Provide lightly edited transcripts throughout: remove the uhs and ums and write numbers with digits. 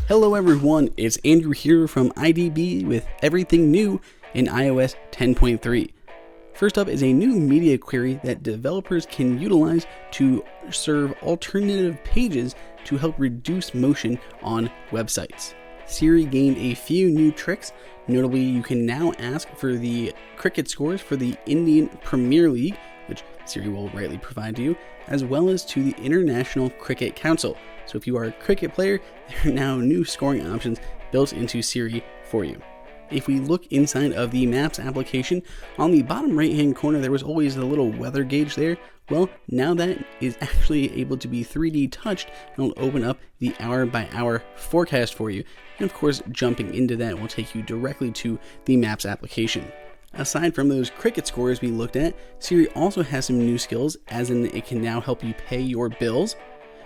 Hello everyone, it's Andrew here from IDB with everything new in iOS 10.3. First up is a new media query that developers can utilize to serve alternative pages to help reduce motion on websites. Siri gained a few new tricks. Notably, you can now ask for the cricket scores for the Indian Premier League, which Siri will rightly provide to you, as well as to the International Cricket Council. So if you are a cricket player, there are now new scoring options built into Siri for you. If we look inside of the Maps application, on the bottom right hand corner there was always a little weather gauge there. Well, now that is actually able to be 3D touched, and it'll open up the hour by hour forecast for you. And of course, jumping into that will take you directly to the Maps application. Aside from those cricket scores we looked at, Siri also has some new skills, as in it can now help you pay your bills.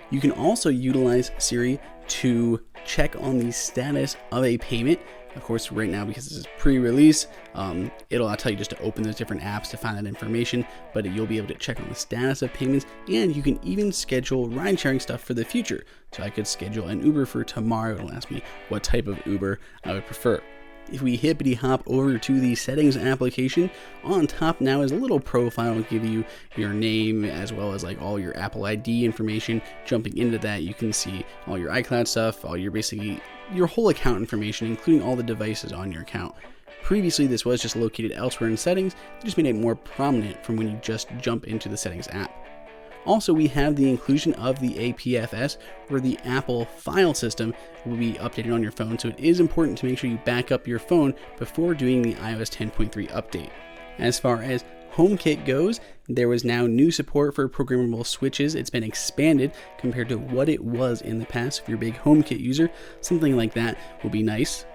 You can also utilize Siri to check on the status of a payment. Of course, right now, because this is pre-release, it'll tell you just to open those different apps to find that information, but you'll be able to check on the status of payments, and you can even schedule ride-sharing stuff for the future. So I could schedule an Uber for tomorrow. It'll ask me what type of Uber I would prefer. If we hippity hop over to the settings application, on top now is a little profile. It'll give you your name as well as like all your Apple ID information. Jumping into that, you can see all your iCloud stuff, all your basically your whole account information, including all the devices on your account. Previously, this was just located elsewhere in settings. They just made it more prominent from when you just jump into the settings app. Also, we have the inclusion of the APFS, where the Apple file system will be updated on your phone, so it is important to make sure you back up your phone before doing the iOS 10.3 update. As far as HomeKit goes, there was now new support for programmable switches. It's been expanded compared to what it was in the past. If you're a big HomeKit user, something like that will be nice.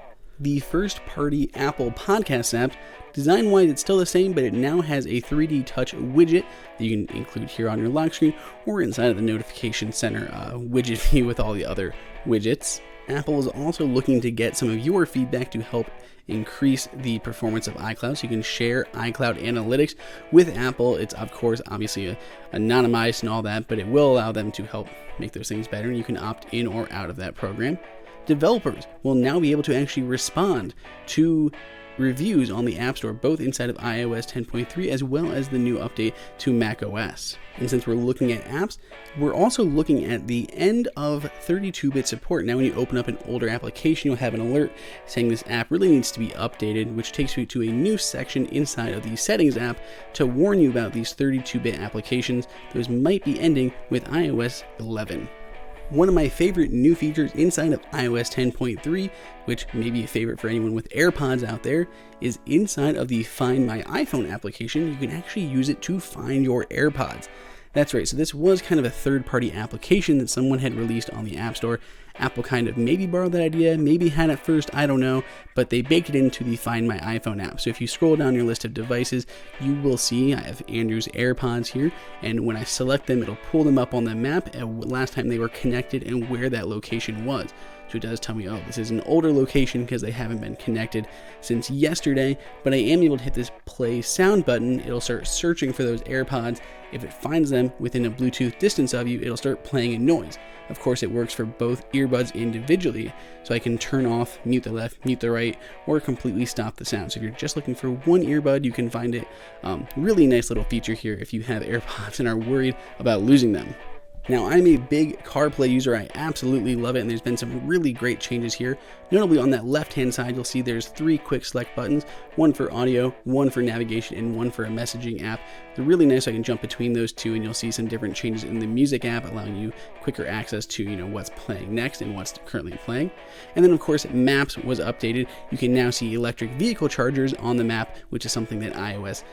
The first-party Apple Podcast app, design-wise it's still the same, but it now has a 3D touch widget that you can include here on your lock screen or inside of the notification center widget view with all the other widgets. Apple is also looking to get some of your feedback to help increase the performance of iCloud, so you can share iCloud analytics with Apple. It's of course obviously anonymized and all that, but it will allow them to help make those things better, and you can opt in or out of that program. Developers will now be able to actually respond to reviews on the App Store, both inside of iOS 10.3 as well as the new update to macOS. And since we're looking at apps, we're also looking at the end of 32-bit support. Now when you open up an older application, you'll have an alert saying this app really needs to be updated, which takes you to a new section inside of the settings app to warn you about these 32-bit applications. Those might be ending with iOS 11. One of my favorite new features inside of iOS 10.3, which may be a favorite for anyone with AirPods out there, is inside of the Find My iPhone application, you can actually use it to find your AirPods. That's right, so this was kind of a third-party application that someone had released on the App Store. Apple kind of maybe borrowed that idea, maybe had it first, I don't know, but they baked it into the Find My iPhone app. So if you scroll down your list of devices, you will see I have Andrew's AirPods here, and when I select them, it'll pull them up on the map at last time they were connected and where that location was. So it does tell me, oh, this is an older location because they haven't been connected since yesterday, but I am able to hit this play sound button. It'll start searching for those AirPods. If it finds them within a Bluetooth distance of you, it'll start playing a noise. Of course, it works for both earbuds individually, so I can turn off, mute the left, mute the right, or completely stop the sound. So if you're just looking for one earbud, you can find it. Really nice little feature here if you have AirPods and are worried about losing them. Now, I'm a big CarPlay user. I absolutely love it, and there's been some really great changes here. Notably, on that left-hand side, you'll see there's 3 quick select buttons, one for audio, one for navigation, and one for a messaging app. They're really nice. I can jump between those two, and you'll see some different changes in the music app, allowing you quicker access to what's playing next and what's currently playing. And then, of course, Maps was updated. You can now see electric vehicle chargers on the map, which is something that iOS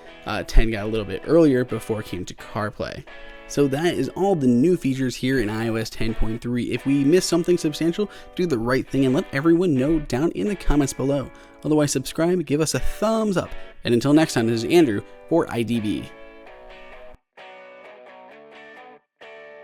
10 got a little bit earlier before it came to CarPlay. So that is all the new features here in iOS 10.3. If we missed something substantial, do the right thing and let everyone know down in the comments below. Otherwise, subscribe, give us a thumbs up. And until next time, this is Andrew for IDB.